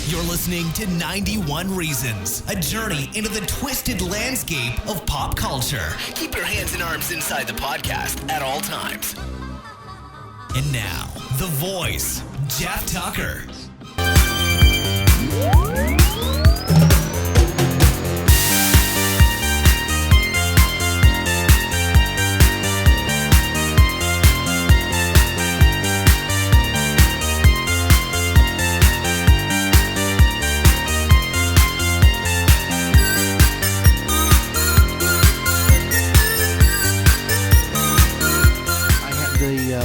You're listening to 91 Reasons, a journey into the twisted landscape of pop culture. Keep your hands and arms inside the podcast at all times. And now, the voice, Jeff Tucker.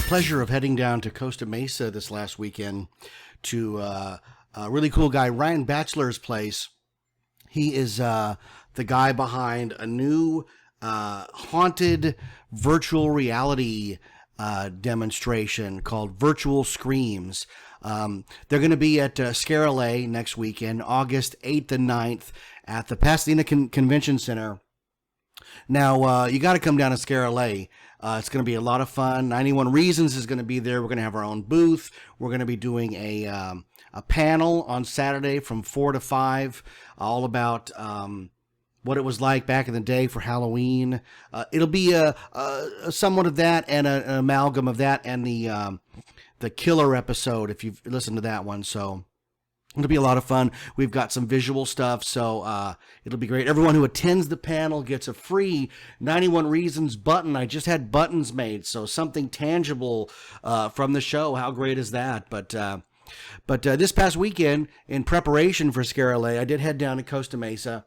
Pleasure of heading down to Costa Mesa this last weekend to a really cool guy, Ryan Batchelor's place. He is the guy behind a new haunted virtual reality demonstration called Virtual Screams. They're going to be at Scare LA next weekend, August 8th and 9th at the Pasadena Convention Center. Now, you got to come down to Scare LA. It's going to be a lot of fun. 91 Reasons is going to be there. We're going to have our own booth. We're going to be doing a panel on Saturday from 4 to 5, all about what it was like back in the day for Halloween. It'll be a somewhat of that and an amalgam of that and the killer episode, if you've listened to that one. So it'll be a lot of fun. We've got some visual stuff, so it'll be great. Everyone who attends the panel gets a free 91 Reasons button. I just had buttons made, so something tangible from the show. How great is that? But this past weekend, in preparation for Scare LA, I did head down to Costa Mesa.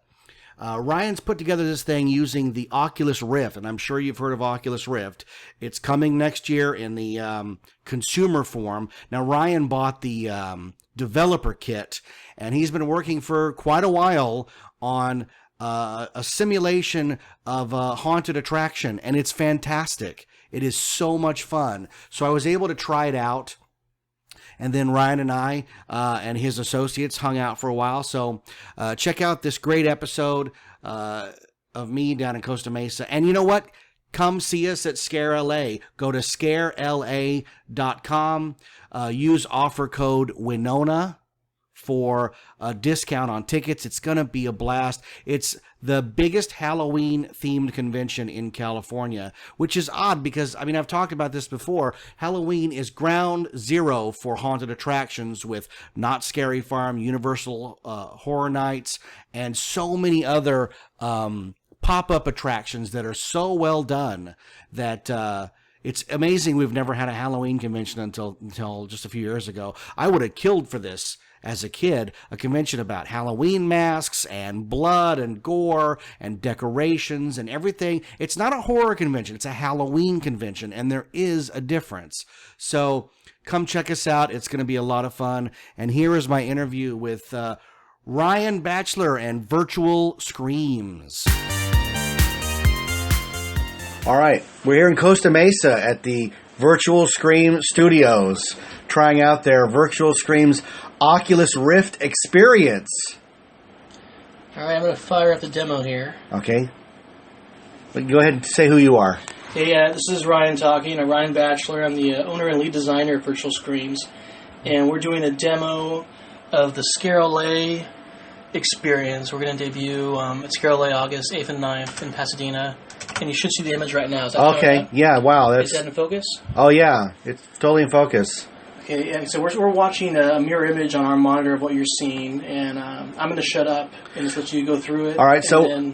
Ryan's put together this thing using the Oculus Rift, and I'm sure you've heard of Oculus Rift. It's coming next year in the consumer form. Now, Ryan bought the developer kit, and he's been working for quite a while on a simulation of a haunted attraction, and it's fantastic. It is so much fun. So I was able to try it out, and then Ryan and I and his associates hung out for a while. So check out this great episode of me down in Costa Mesa. And you know what? Come see us at Scare LA. Go to scarela.com. Use offer code Winona for a discount on tickets. It's going to be a blast. It's the biggest Halloween-themed convention in California, which is odd because, I mean, I've talked about this before. Halloween is ground zero for haunted attractions with Not Scary Farm, Universal Horror Nights, and so many other pop-up attractions that are so well done that it's amazing we've never had a Halloween convention until just a few years ago. I would have killed for this as a kid, a convention about Halloween masks and blood and gore and decorations and everything. It's not a horror convention. It's a Halloween convention, and there is a difference. So come check us out. It's going to be a lot of fun. And here is my interview with Ryan Batchelor and Virtual Screams. All right, we're here in Costa Mesa at the Virtual Scream Studios, trying out their Virtual Screams Oculus Rift experience. All right, I'm going to fire up the demo here. Okay. Go ahead and say who you are. Hey, this is Ryan talking. I'm Ryan Batchelor. I'm the owner and lead designer of Virtual Screams, and we're doing a demo of the Scare LA experience. We're going to debut at Scare LA August 8th and 9th in Pasadena. And you should see the image right now. Is that okay? Yeah. Wow. Is that in focus? Oh yeah, it's totally in focus. Okay. Yeah, so we're watching a mirror image on our monitor of what you're seeing, and I'm going to shut up and just let you go through it. All right. So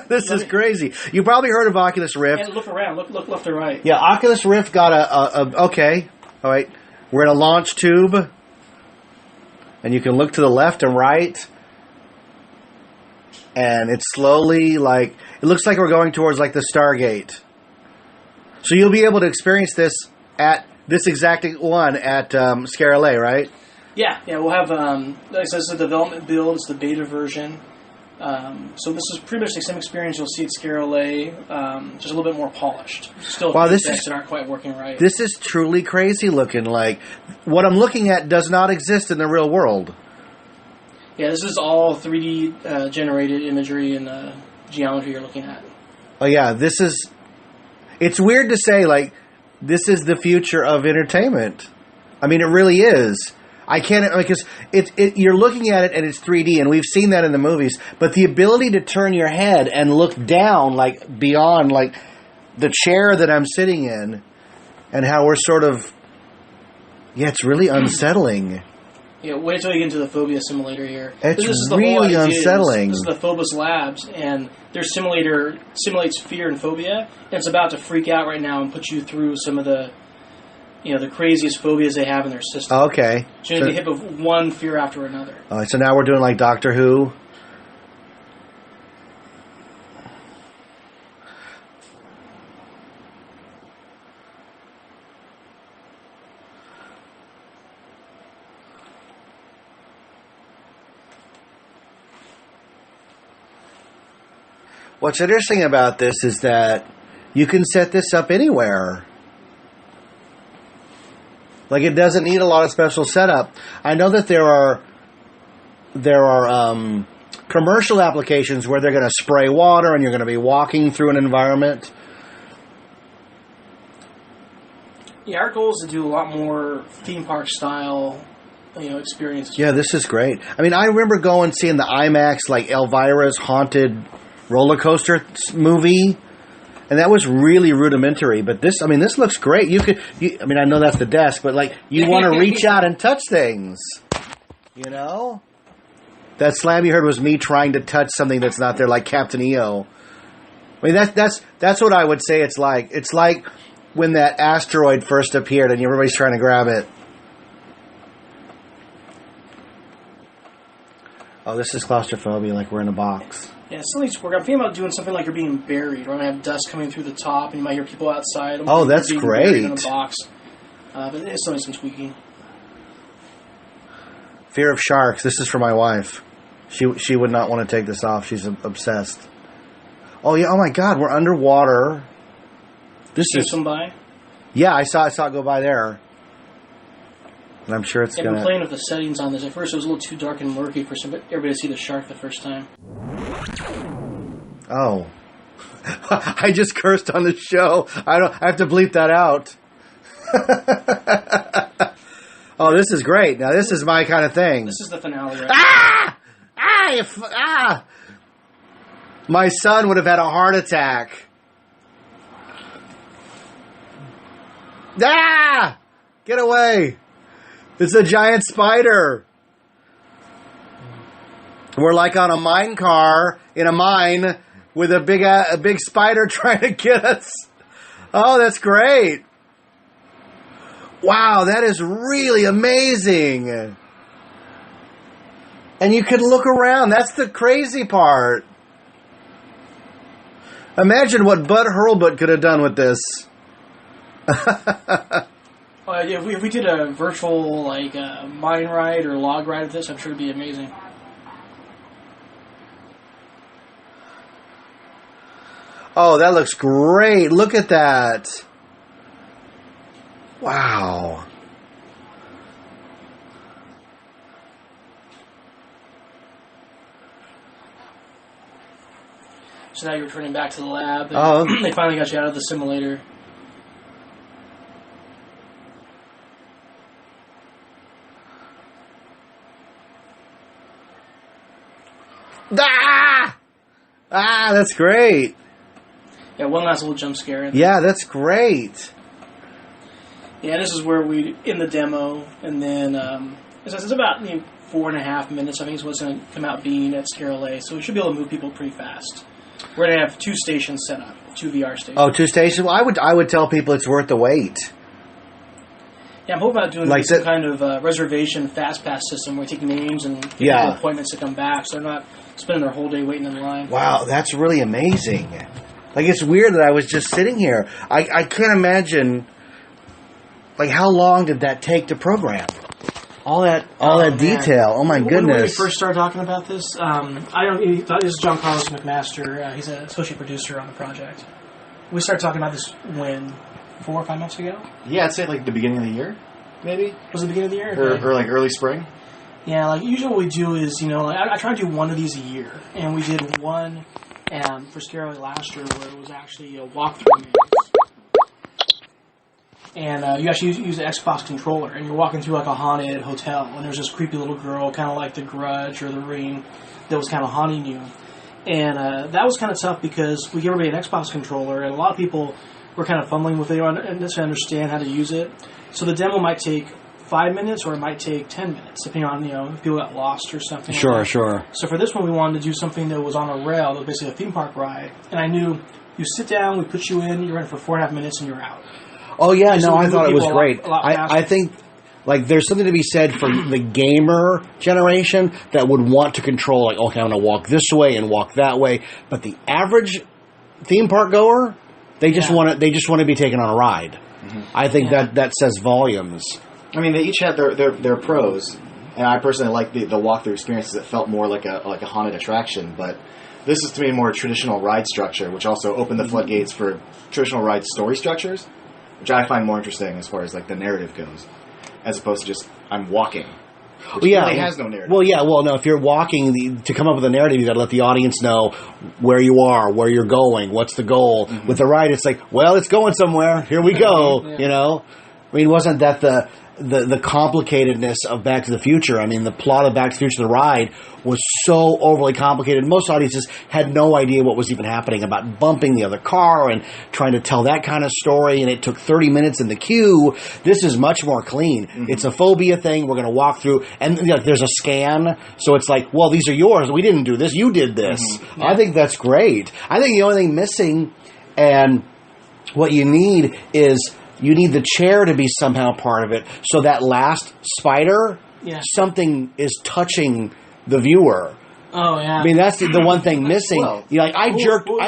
this is crazy. You probably heard of Oculus Rift. Yeah, look around. Look left or right. Yeah. Oculus Rift got a okay. All right. We're in a launch tube, and you can look to the left and right, and it's slowly like. It looks like we're going towards like the Stargate. So you'll be able to experience this at this exact one at Scare LA, right? Yeah. We'll have, like I said, it's a development build. It's the beta version. So this is pretty much the same experience you'll see at Scare LA, just a little bit more polished. Still, wow, this that aren't quite working right. This is truly crazy looking. Like what I'm looking at does not exist in the real world. Yeah, this is all 3D generated imagery and geometry you're looking at. Oh yeah, this is. It's weird to say like this is the future of entertainment. I mean, it really is. I can't, because you're looking at it and it's 3D, and we've seen that in the movies. But the ability to turn your head and look down, like beyond, like the chair that I'm sitting in, and how we're sort of, it's really unsettling. Yeah, wait till you get into the phobia simulator here. It's this is the really whole idea unsettling. This is the Phobos Labs, and their simulator simulates fear and phobia, and it's about to freak out right now and put you through some of the, the craziest phobias they have in their system. Okay. So you're going to be hit with one fear after another. All right, so now we're doing like Doctor Who. What's interesting about this is that you can set this up anywhere. Like, it doesn't need a lot of special setup. I know that there are commercial applications where they're going to spray water and you're going to be walking through an environment. Yeah, our goal is to do a lot more theme park style, experiences. Yeah, this is great. I mean, I remember going seeing the IMAX, like Elvira's Haunted roller coaster movie, and that was really rudimentary. But this looks great. I know that's the desk, but like, you want to reach out and touch things, That slam you heard was me trying to touch something that's not there, like Captain EO. I mean, that's what I would say it's like. It's like when that asteroid first appeared and everybody's trying to grab it. Oh, this is claustrophobia, like we're in a box. Yeah, some of these work. I'm thinking about doing something like you're being buried, or I have dust coming through the top, and you might hear people outside. Oh, that's great. In a box, but it's only some tweaking. Fear of sharks. This is for my wife. She would not want to take this off. She's obsessed. Oh yeah. Oh my God, we're underwater. This is some by. Yeah, I saw it go by there. And I'm sure it's I've been playing with the settings on this. At first, it was a little too dark and murky for everybody to see the shark the first time. Oh. I just cursed on the show. I have to bleep that out. Oh, this is great. Now, this is my kind of thing. This is the finale, right? My son would have had a heart attack. Get away. It's a giant spider. We're like on a mine car in a mine with a big spider trying to get us. Oh, that's great. Wow, that is really amazing. And you can look around. That's the crazy part. Imagine what Bud Hurlbut could have done with this. If we did a virtual mine ride or log ride of this, I'm sure it'd be amazing. Oh, that looks great. Look at that. Wow. So now you're returning back to the lab. Oh. They finally got you out of the simulator. That's great. Yeah, one last little jump scare. Yeah, that's great. Yeah, this is where we in the demo, and then it's about 4.5 minutes. I think is what's going to come out being at Scare LA. So we should be able to move people pretty fast. We're going to have 2 stations set up, 2 VR stations. Oh, 2 stations. Well, I would tell people it's worth the wait. Yeah, I'm hoping about doing some kind of reservation fast pass system where we take names and give people appointments to come back, so they're not spending their whole day waiting in line. Wow, that's really amazing. Like, it's weird that I was just sitting here. I can't imagine, how long did that take to program? All that detail. Oh, my goodness. When we first started talking about this, this is John Carlos McMaster. He's an associate producer on the project. We started talking about this 4 or 5 months ago? Yeah, I'd say the beginning of the year, maybe. Was it the beginning of the year? Or early spring? Yeah, usually what we do is, I try to do one of these a year. And we did one for Scare LA last year where it was actually a walkthrough maze. and you actually use the Xbox controller, and you're walking through like a haunted hotel, and there's this creepy little girl, kind of like The Grudge or The Ring, that was kind of haunting you. And that was kind of tough because we gave everybody an Xbox controller, and a lot of people were kind of fumbling with it and necessarily understand how to use it. So the demo might take 5 minutes, or it might take 10 minutes, depending on, if people got lost or something. Sure, like that. sure. So for this one, we wanted to do something that was on a rail, that was basically a theme park ride. And I knew you sit down, we put you in, you're in for 4.5 minutes, and you're out. Oh, yeah, So no, we I move thought it was people a lot- great. a lot I faster. think, like, there's something to be said for the gamer generation that would want to control, like, okay, I'm going to walk this way and walk that way. But the average theme park goer, they just Yeah. want to be taken on a ride. I think Yeah. that says volumes. I mean, they each had their pros, and I personally like the walkthrough experiences. It felt more like a haunted attraction, but this is to me more traditional ride structure, which also opened the floodgates for traditional ride story structures, which I find more interesting as far as like the narrative goes, as opposed to just I'm walking. Which really has no narrative. Well, yeah, well, no, if you're walking, to come up with a narrative, you got to let the audience know where you are, where you're going, what's the goal. With the ride, it's like, well, it's going somewhere. Here we go, I mean, wasn't that the complicatedness of Back to the Future? I mean, the plot of Back to the Future, the ride, was so overly complicated. Most audiences had no idea what was even happening about bumping the other car and trying to tell that kind of story, and it took 30 minutes in the queue. This is much more clean. It's a phobia thing. We're going to walk through, and there's a scan, so it's like, well, these are yours. We didn't do this. You did this. I think that's great. I think the only thing missing, and what you need is, you need the chair to be somehow part of it, so that last spider, something is touching the viewer. Oh, yeah. I mean, that's the one thing missing. Well, I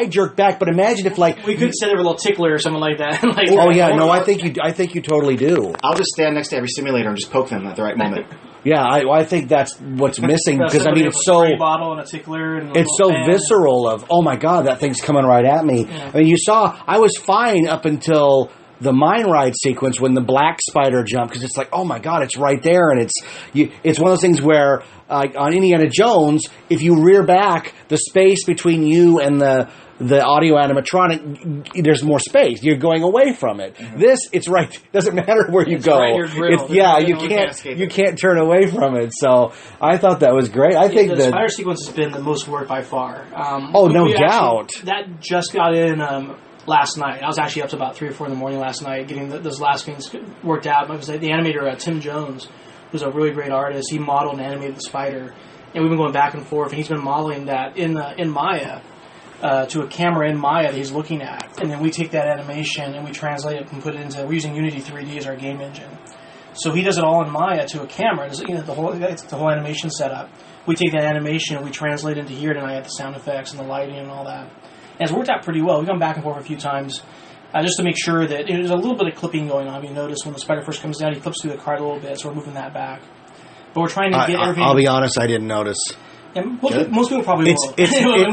jerked back, but imagine if, like, we could send her a little tickler or something like that. Like, oh yeah, no, I think you totally do. I'll just stand next to every simulator and just poke them at the right moment. Yeah, I think that's what's missing, because I mean, it's a so spray bottle and a tickler and a it's little so fan. visceral. Of, oh my god, that thing's coming right at me. Yeah. I mean, I was fine up until the mine ride sequence when the black spider jumped, because it's like, oh my god, it's right there, and it's one of those things where, on Indiana Jones, if you rear back, the space between you and the audio animatronic, there's more space. You're going away from it. This, it's right. Doesn't matter where you go. right in your grill. You can't turn away from it. So I thought that was great. I think the spider sequence has been the most work by far. No doubt. That just got in last night. I was actually up to about 3 or 4 in the morning last night getting those last things worked out. Because the animator, Tim Jones, who's a really great artist, he modeled and animated the spider. And we've been going back and forth, and he's been modeling that in Maya. To a camera in Maya that he's looking at, and then we take that animation and we translate it and put it into. We're using Unity 3D as our game engine, so he does it all in Maya to a camera. It's the whole animation setup. We take that animation and we translate it into here, and I add the sound effects and the lighting and all that. And it's worked out pretty well. We've gone back and forth a few times just to make sure that there's a little bit of clipping going on. You notice when the spider first comes down, he clips through the card a little bit, so we're moving that back. But we're trying to get everything. I'll be honest, I didn't notice. Yeah, most people probably won't. We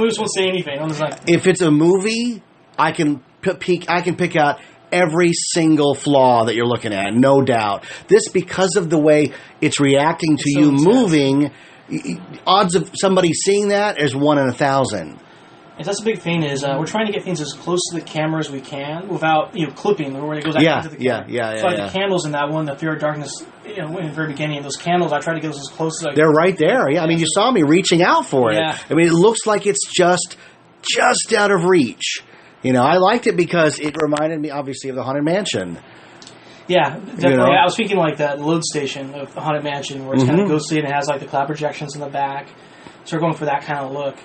just won't say anything. If it's a movie, I can pick out every single flaw that you're looking at, no doubt. This, because of the way it's reacting to you moving, odds of somebody seeing that is 1 in 1,000. And that's a big thing is we're trying to get things as close to the camera as we can without clipping where it goes out into the camera. So like the candles in that one, the Fear of Darkness, in the very beginning, those candles, I try to get those as close as I can. They're right there. Yeah, I mean, you saw me reaching out for it. Yeah. I mean, it looks like it's just out of reach. I liked it because it reminded me, obviously, of the Haunted Mansion. Yeah, definitely. I was thinking like that load station of the Haunted Mansion where it's kind of ghostly and it has like the cloud projections in the back. So we're going for that kind of look.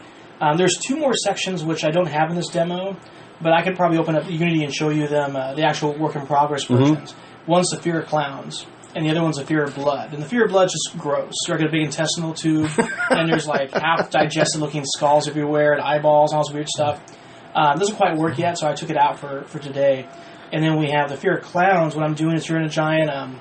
There's 2 more sections which I don't have in this demo, but I could probably open up Unity and show you them, the actual work-in-progress versions. One's the Fear of Clowns, and the other one's the Fear of Blood. And the Fear of Blood's just gross. So I got a big intestinal tube, and there's like half-digested-looking skulls everywhere, and eyeballs, and all this weird stuff. It doesn't quite work yet, so I took it out for today. And then we have the Fear of Clowns. What I'm doing is you're in a giant...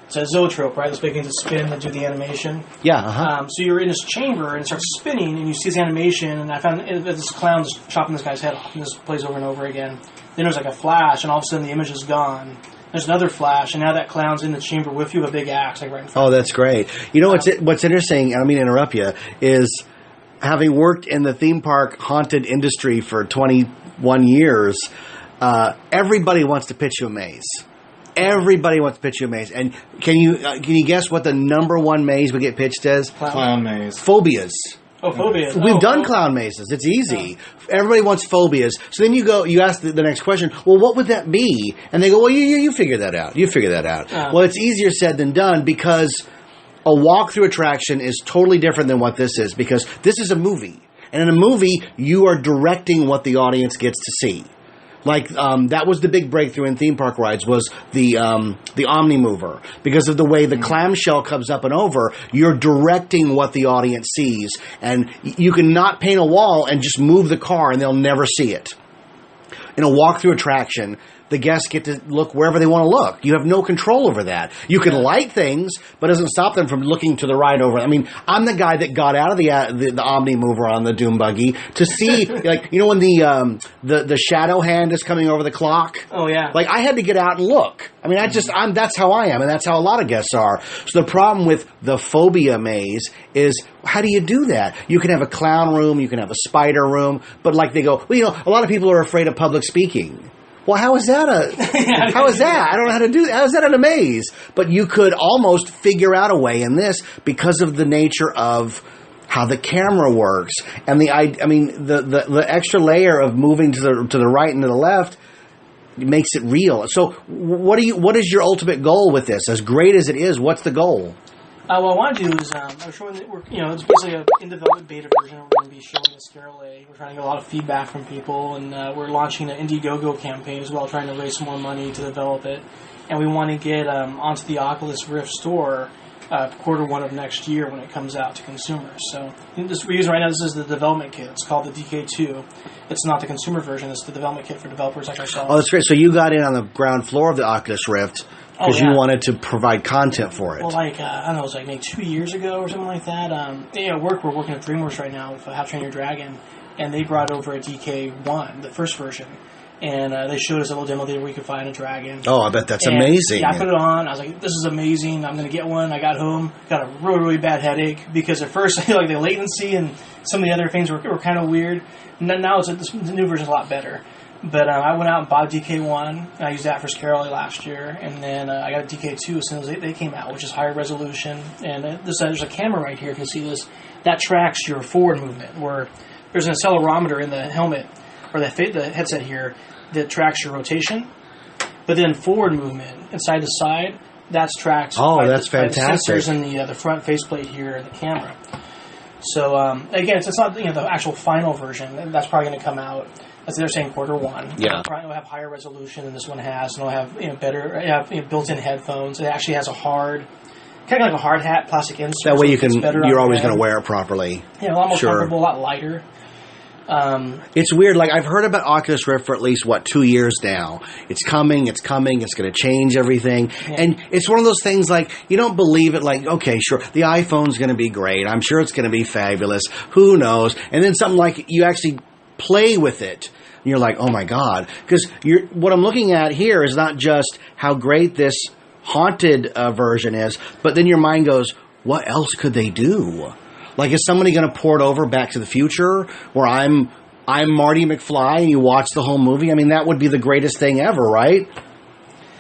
it's a zoetrope, right? That's making to spin and do the animation. Yeah. So you're in this chamber and it starts spinning, and you see this animation. And I found this clown just chopping this guy's head off, and this plays over and over again. Then there's like a flash, and all of a sudden the image is gone. There's another flash, and now that clown's in the chamber with you with a big axe, like right in front. Oh, that's great. What's interesting? I don't mean to interrupt you. Is having worked in the theme park haunted industry for 21 years, everybody wants to pitch you a maze. Everybody wants to pitch you a maze. And can you guess what the number one maze we get pitched as? Clown maze. Phobias. Oh, phobias. We've done clown mazes. It's easy. Everybody wants phobias. So then you ask the next question, well, what would that be? And they go, well, you figure that out. You figure that out. Well, it's easier said than done because a walk-through attraction is totally different than what this is because this is a movie. And in a movie, you are directing what the audience gets to see. Like, that was the big breakthrough in theme park rides was the Omnimover. Because of the way the clamshell comes up and over, you're directing what the audience sees. And you can not paint a wall and just move the car and they'll never see it. In a walk-through attraction, the guests get to look wherever they want to look. You have no control over that. You can light things, but it doesn't stop them from looking to the right over. I mean, I'm the guy that got out of the Omnimover on the Doom Buggy to see, like, you know, when the shadow hand is coming over the clock. Oh yeah. Like, I had to get out and look. I mean, that's how I am, and that's how a lot of guests are. So the problem with the phobia maze is, how do you do that? You can have a clown room, you can have a spider room, but like they go, well, you know, a lot of people are afraid of public speaking. Well, how is that how is that? I don't know how to do that. How is that in a maze? But you could almost figure out a way in this because of the nature of how the camera works and the extra layer of moving to the right and to the left makes it real. So what is your ultimate goal with this? As great as it is, what's the goal? What I want to do is, I'm showing that it's basically an in-development beta version. We're going to be showing the Scarolay. We're trying to get a lot of feedback from people, and we're launching an Indiegogo campaign as well, trying to raise some more money to develop it. And we want to get onto the Oculus Rift store Q1 of next year when it comes out to consumers. So we're using right now, this is the development kit. It's called the DK2. It's not the consumer version. It's the development kit for developers like ourselves. Oh, that's great. So you got in on the ground floor of the Oculus Rift because you wanted to provide content for it. Well, I don't know, it was like maybe 2 years ago or something like that. We're working at DreamWorks right now with How to Train Your Dragon, and they brought over a DK1, the first version. And they showed us a little demo there where you could find a dragon. Oh, I bet that's amazing. Yeah, I put it on. I was like, this is amazing. I'm going to get one. I got home, got a really, really bad headache because at first, like the latency and some of the other things were kind of weird. Now the new version is a lot better. But I went out and bought a DK1. And I used that for Scarolay last year. And then I got a DK2 as soon as they came out, which is higher resolution. And there's a camera right here. If you can see this, that tracks your forward movement. Where there's an accelerometer in the helmet or the headset here that tracks your rotation. But then forward movement and side to side, that's tracked that's by fantastic. the sensors in the front faceplate here in the camera. So again, it's not the actual final version. That's probably going to come out. As they're saying, Q1. Yeah. It'll have higher resolution than this one has, and it'll have better built-in headphones. It actually has a kind of like a hard hat, plastic insert. That way so you're always going to wear it properly. Yeah, a lot more comfortable, a lot lighter. It's weird. Like, I've heard about Oculus Rift for at least 2 years now. It's coming. It's going to change everything. Yeah. And it's one of those things like, you don't believe it. Like, okay, sure, the iPhone's going to be great. I'm sure it's going to be fabulous. Who knows? And then something like you actually play with it. And you're like, oh my God. Because what I'm looking at here is not just how great this haunted version is, but then your mind goes, what else could they do? Like, is somebody going to port over Back to the Future where I'm Marty McFly and you watch the whole movie? I mean, that would be the greatest thing ever, right?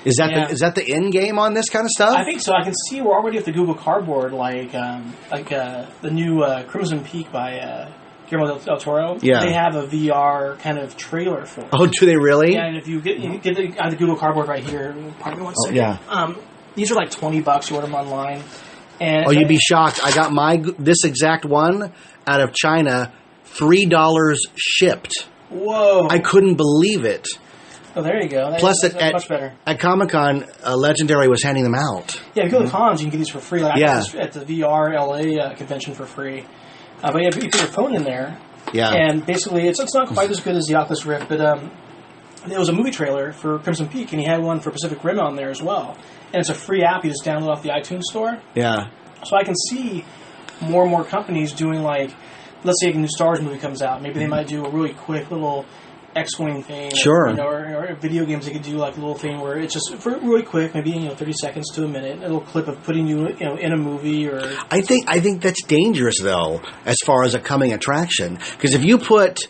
Is that the end game on this kind of stuff? I think so. I can see we're already with the Google Cardboard, like the new Crimson Peak by Guillermo del Toro. Yeah. They have a VR kind of trailer for it. Oh, do they really? Yeah, and if you get the Google Cardboard right here, pardon me one second. Yeah. These are like $20. You order them online. And you'd be shocked. I got this exact one out of China, $3 shipped. Whoa! I couldn't believe it. Oh, there you go. Plus, that's much better. At Comic-Con, Legendary was handing them out. Yeah, if you go to cons, you can get these for free. Like I got this at the VR LA convention for free. But yeah, you put your phone in there. Yeah. And basically, it's not quite as good as the Oculus Rift, but it was a movie trailer for Crimson Peak, and he had one for Pacific Rim on there as well. And it's a free app you just download off the iTunes store. Yeah. So I can see more and more companies doing, like, let's say a new Star Wars movie comes out. Maybe they might do a really quick little X-Wing thing. Sure. Or video games, they could do like a little thing where it's just for really quick, maybe 30 seconds to a minute, a little clip of putting you in a movie. Or I think that's dangerous though, as far as a coming attraction, because if you put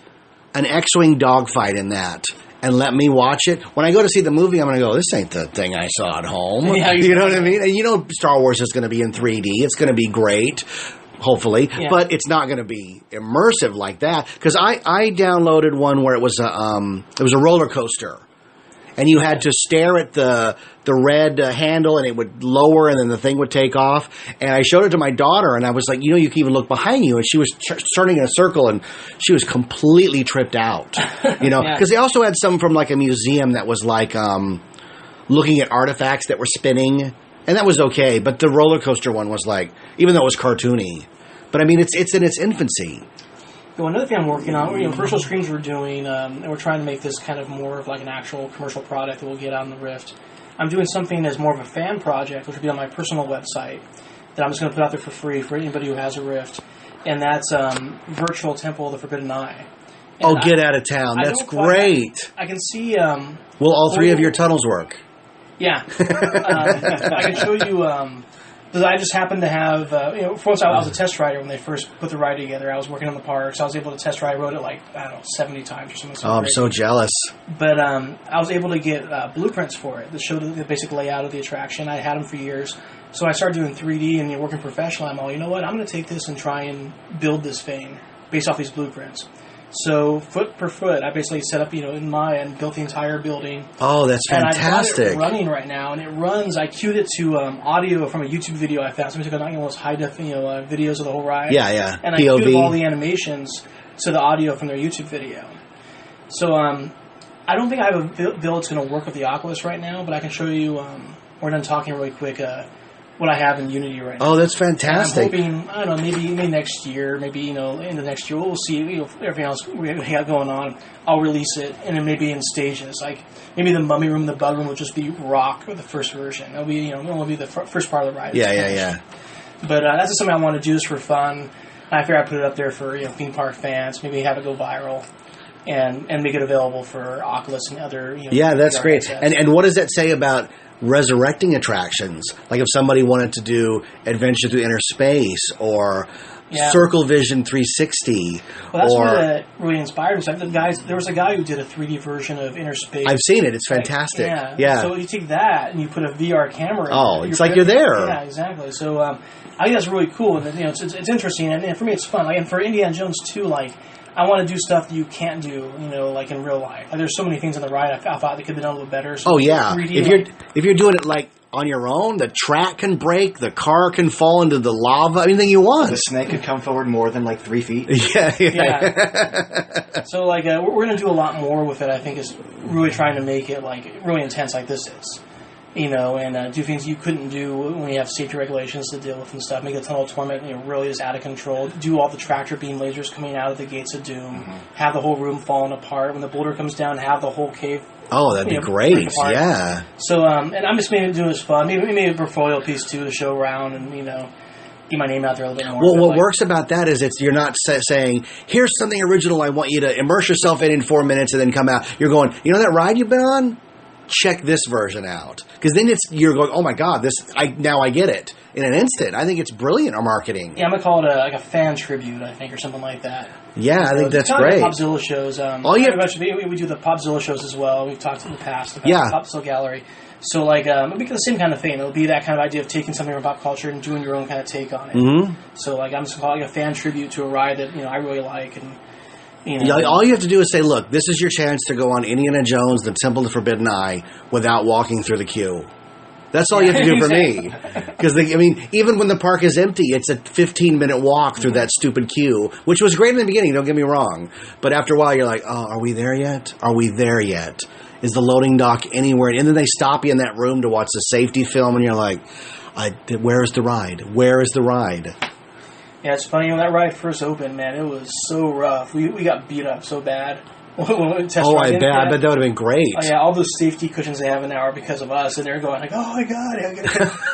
an X-Wing dogfight in that, and let me watch it. When I go to see the movie, I'm going to go, this ain't the thing I saw at home. Yeah, you know what I mean? And you know Star Wars is going to be in 3D. It's going to be great, hopefully, but it's not going to be immersive like that. Because I downloaded one where it was a roller coaster. And you had to stare at the red handle, and it would lower, and then the thing would take off. And I showed it to my daughter, and I was like, you can even look behind you. And she was turning in a circle, and she was completely tripped out. Because they also had some from like a museum that was like looking at artifacts that were spinning, and that was okay. But the roller coaster one was like, even though it was cartoony, but I mean, it's in its infancy. Well, another thing I'm working on, virtual screens we're doing, and we're trying to make this kind of more of like an actual commercial product that we'll get on the Rift. I'm doing something as more of a fan project, which will be on my personal website, that I'm just going to put out there for free for anybody who has a Rift, and that's Virtual Temple of the Forbidden Eye. And get out of town. That's great. I can see... will all three of your tunnels work? Yeah. I can show you... Because I just happened to have, for once I was a test rider when they first put the ride together. I was working on the park, so I was able to test ride. I rode it 70 times or something. Oh, I'm so jealous. But I was able to get blueprints for it that showed the basic layout of the attraction. I had them for years. So I started doing 3D and working professionally. I'm all, you know what, I'm going to take this and try and build this thing based off these blueprints. So foot per foot, I basically set up, in Maya and built the entire building. Oh, that's fantastic! And I've got it running right now, and it runs. I queued it to audio from a YouTube video I found. Somebody took one of those high def, videos of the whole ride. Yeah. And I queued all the animations to the audio from their YouTube video. So I don't think I have a build that's going to work with the Oculus right now, but I can show you. We're done talking really quick. What I have in Unity right now. Oh, that's fantastic. And I'm hoping, I don't know, maybe next year, maybe, in the next year, we'll see, everything else we have going on, I'll release it, and then maybe in stages. Like, maybe the Mummy Room, the Bug Room will just be rock, or the first version. It'll be, it'll be the first part of the ride. Yeah. But that's just something I want to do just for fun. I figure I'd put it up there for, theme park fans, maybe have it go viral. And make it available for Oculus and other, Yeah, that's great. And what does that say about resurrecting attractions? Like if somebody wanted to do Adventure Through Inner Space or Circle Vision 360. Well, that's what really inspired me. There was a guy who did a 3D version of Inner Space. I've seen it. It's fantastic. Yeah. So you take that and you put a VR camera. Oh, it's like you're there. Yeah, exactly. So I think that's really cool, and it's interesting, and for me it's fun. And for Indiana Jones too, I want to do stuff that you can't do, like in real life. There's so many things on the ride I thought they could have done a little bit better. So 3D, if you're doing it on your own, the track can break, the car can fall into the lava, anything you want. The snake could come forward more than 3 feet. Yeah. So we're going to do a lot more with it. I think is really trying to make it really intense, like this is. And do things you couldn't do when you have safety regulations to deal with and stuff. Make the Tunnel of Torment, really just out of control. Do all the tractor beam lasers coming out of the Gates of Doom. Mm-hmm. Have the whole room falling apart. When the boulder comes down, have the whole cave. Oh, that'd be great. Yeah. So, and I'm just maybe doing this fun. Maybe a portfolio piece too to show around and, get my name out there a little bit more. Well, what works about that is you're not saying, here's something original I want you to immerse yourself in 4 minutes and then come out. You're going, that ride you've been on? Check this version out, because then you're going, oh my god, now I get it in an instant. I think it's brilliant marketing. Yeah, I'm gonna call it a fan tribute, I think, or something like that. Yeah, I think that's great. Like Popzilla shows. We do the Popzilla shows as well. We've talked in the past about the Popzilla Gallery. So it'll be the same kind of thing. It'll be that kind of idea of taking something from pop culture and doing your own kind of take on it. Mm-hmm. So I'm just calling it a fan tribute to a ride that I really like and. All you have to do is say, look, this is your chance to go on Indiana Jones, the Temple of the Forbidden Eye, without walking through the queue. That's all you have to do for me. Because, even when the park is empty, it's a 15-minute walk through that stupid queue, which was great in the beginning, don't get me wrong. But after a while, you're like, oh, are we there yet? Are we there yet? Is the loading dock anywhere? And then they stop you in that room to watch the safety film, and you're like, where is the ride? Where is the ride? Yeah, it's funny, when that ride first opened, man, it was so rough. We got beat up so bad. I bet that would have been great. Oh, yeah, all those safety cushions they have in there are because of us, and they're going oh my god,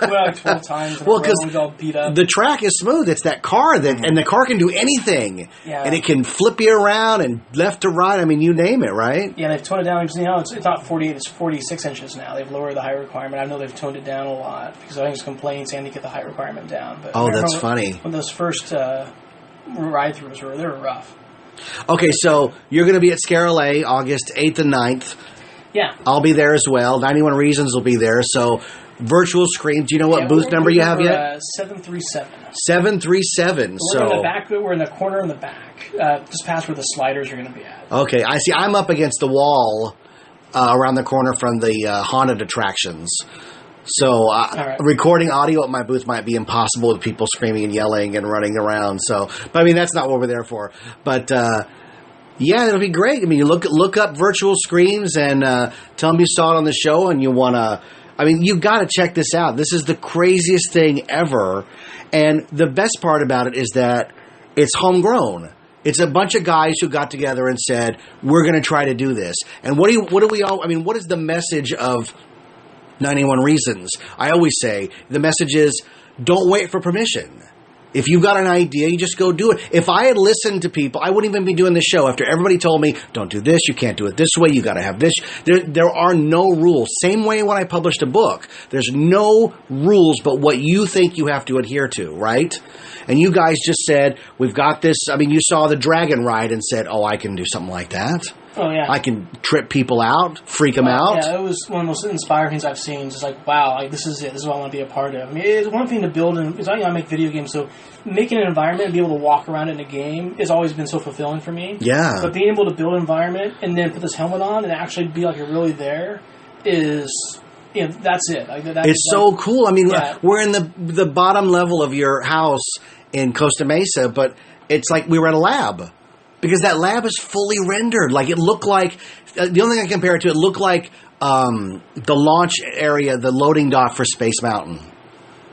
we went 12 times in a row, we got all beat up. The track is smooth. It's that car and the car can do anything. Yeah. And it can flip you around and left to right. You name it, right? Yeah, they've toned it down. It's not 48, it's 46 inches now. They've lowered the height requirement. I know they've toned it down a lot, because I think it's complaints saying to get the height requirement down. But that's funny. When those first ride-throughs they were rough. Okay, so you're going to be at Scare LA August 8th and 9th. Yeah. I'll be there as well. 91 Reasons will be there. So virtual screens. Do you know what booth number you have yet? 737. 737. We're in the back. We're in the corner in the back, just past where the sliders are going to be at. Okay, I see. I'm up against the wall around the corner from the haunted attractions. So right. Recording audio at my booth might be impossible with people screaming and yelling and running around. So, but I mean, that's not what we're there for. But yeah, it'll be great. I mean, you look up virtual screens and tell them you saw it on the show and you want to. I mean, you got to check this out. This is the craziest thing ever. And the best part about it is that it's homegrown. It's a bunch of guys who got together and said, we're going to try to do this. And what do we all, I mean, what is the message of 91 Reasons? I always say the message is don't wait for permission. If you've got an idea, you just go do it. If I had listened to people, I wouldn't even be doing this show. After everybody told me, don't do this, you can't do it this way, you got to have this. There are no rules. Same way when I published a book. There's no rules but what you think you have to adhere to, right? And you guys just said, we've got this. I mean, you saw the dragon ride and said, oh, I can do something like that. Oh, yeah. I can trip people out, freak them out. Yeah, it was one of the most inspiring things I've seen. It's like, wow, like this is it. This is what I want to be a part of. I mean, it's one thing to build, and it's, I make video games, so making an environment and be able to walk around it in a game has always been so fulfilling for me. Yeah. But being able to build an environment and then put this helmet on and actually be like you're really there is, you know, that's it. Like, it's so cool. I mean, yeah. We're in the bottom level of your house in Costa Mesa, but it's like we were at a lab. Because that lab is fully rendered. Like, it looked like, the only thing I compare it to, it looked like the launch area, the loading dock for Space Mountain.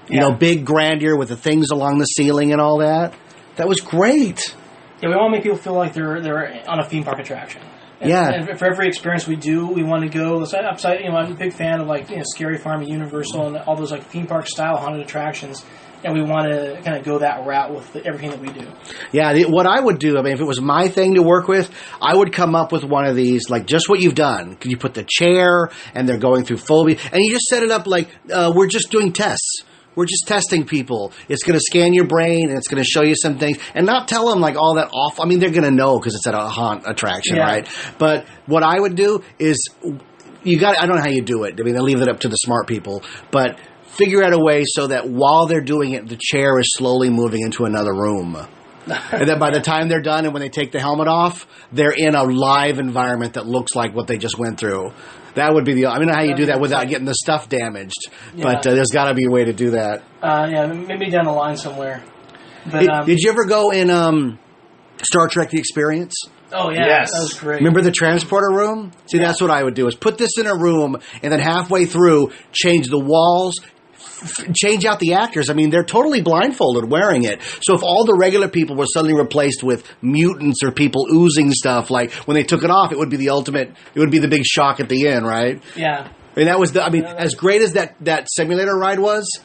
You know, big grandeur with the things along the ceiling and all that. That was great. Yeah, we want to make people feel like they're on a theme park attraction. And, yeah. And for every experience we do, we want to go upside. You know, I'm a big fan of Scary Farm and Universal and all those theme park style haunted attractions. And we want to kind of go that route with everything that we do. Yeah, what I would do, I mean, if it was my thing to work with, I would come up with one of these, like just what you've done. You put the chair, and they're going through phobia, and you just set it up like we're just doing tests. We're just testing people. It's going to scan your brain, and it's going to show you some things, and not tell them like all that awful. I mean, they're going to know because it's at a haunt attraction, right? But what I would do is, I don't know how you do it. I mean, I leave it up to the smart people, but figure out a way so that while they're doing it, the chair is slowly moving into another room. And then by the time they're done and when they take the helmet off, they're in a live environment that looks like what they just went through. That would be I don't know how you do that without getting the stuff damaged. Yeah. But there's got to be a way to do that. Yeah, maybe down the line somewhere. But, did you ever go in Star Trek The Experience? Oh, yeah. Yes. That was great. Remember the transporter room? See, that's what I would do, is put this in a room and then halfway through change the walls, change out the actors. I mean, they're totally blindfolded wearing it. So if all the regular people were suddenly replaced with mutants or people oozing stuff, like when they took it off, it would be the ultimate, it would be the big shock at the end, right? Yeah. And that was as great as that simulator ride was,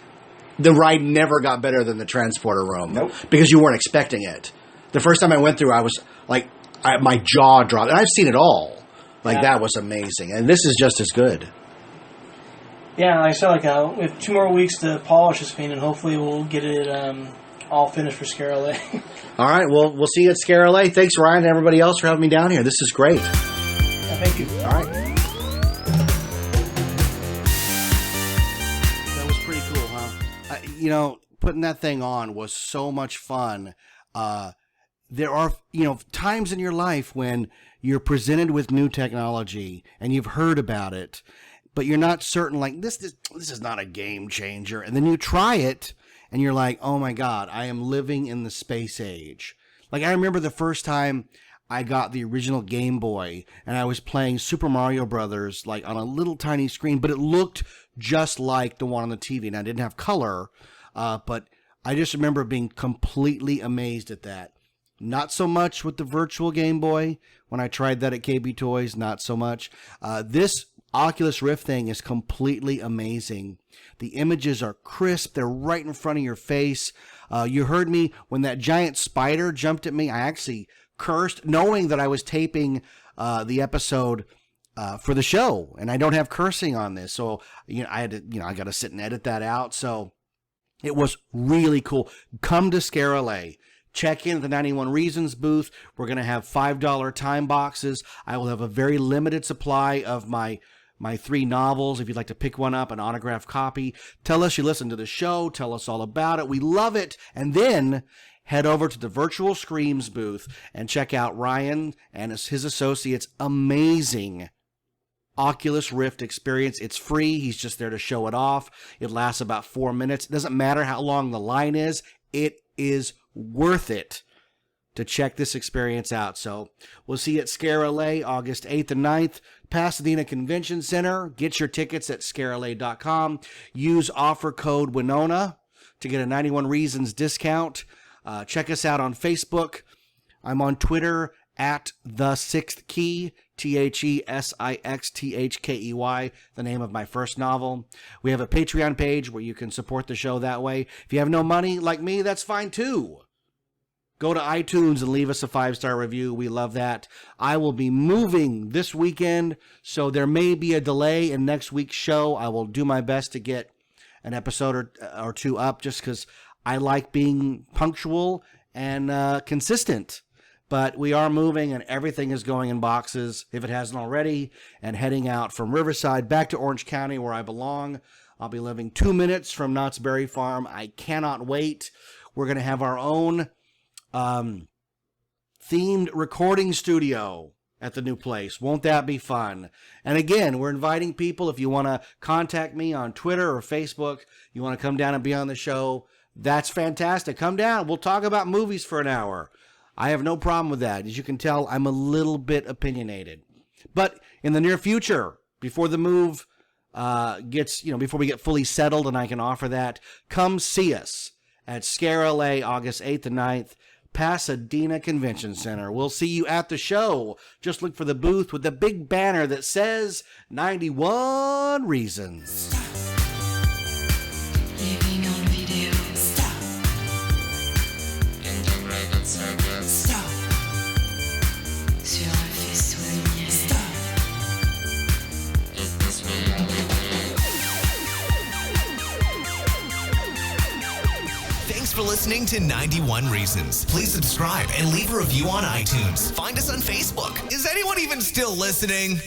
the ride never got better than the transporter room. Nope. Because you weren't expecting it. The first time I went through, I was like, my jaw dropped. And I've seen it all. Like, that was amazing. And this is just as good. Yeah, like I said, we have 2 more weeks to polish this paint, and hopefully we'll get it all finished for Scare LA. All right, well, we'll see you at Scare LA. Thanks, Ryan, and everybody else for having me down here. This is great. Yeah, thank you. All right. That was pretty cool, huh? Putting that thing on was so much fun. There are, times in your life when you're presented with new technology and you've heard about it, but you're not certain, like, this is not a game changer. And then you try it, and you're like, oh, my God, I am living in the space age. Like, I remember the first time I got the original Game Boy, and I was playing Super Mario Brothers, like, on a little tiny screen, but it looked just like the one on the TV. And I didn't have color, but I just remember being completely amazed at that. Not so much with the virtual Game Boy. When I tried that at KB Toys, not so much. This Oculus Rift thing is completely amazing. The images are crisp. They're right in front of your face. You heard me when that giant spider jumped at me. I actually cursed, knowing that I was taping the episode for the show, and I don't have cursing on this. So, I had to, I got to sit and edit that out. So it was really cool. Come to Scare LA. check in at the 91 Reasons booth. We're going to have $5 time boxes. I will have a very limited supply of my 3 novels. If you'd like to pick one up, an autographed copy, tell us you listened to the show. Tell us all about it. We love it. And then head over to the Virtual Screams booth and check out Ryan and his associates' amazing Oculus Rift experience. It's free. He's just there to show it off. It lasts about 4 minutes. It doesn't matter how long the line is. It is worth it to check this experience out. So we'll see you at Scare LA August 8th and 9th, Pasadena Convention Center. Get your tickets at scarela.com. Use offer code Winona to get a 91 Reasons discount. Check us out on Facebook. I'm on Twitter at The Sixth Key, TheSixthKey, the name of my first novel. We have a Patreon page where you can support the show that way. If you have no money like me, that's fine too. Go to iTunes and leave us a 5-star review. We love that. I will be moving this weekend, so there may be a delay in next week's show. I will do my best to get an episode or 2 up just because I like being punctual and consistent. But we are moving, and everything is going in boxes, if it hasn't already, and heading out from Riverside back to Orange County, where I belong. I'll be living 2 minutes from Knott's Berry Farm. I cannot wait. We're going to have our own themed recording studio at the new place. Won't that be fun? And again, we're inviting people. If you want to contact me on Twitter or Facebook, you want to come down and be on the show, that's fantastic. Come down. We'll talk about movies for an hour. I have no problem with that. As you can tell, I'm a little bit opinionated. But in the near future, before the move before we get fully settled and I can offer that, come see us at Scare LA August 8th and 9th, Pasadena Convention Center. We'll see you at the show. Just look for the booth with the big banner that says 91 Reasons. Living on video. Stop. Integrated circuit. Stop. Sur un faisceau lumière. Stop. Is this reality? Thanks for listening to 91 Reasons. Please subscribe and leave a review on iTunes. Find us on Facebook. Is anyone even still listening?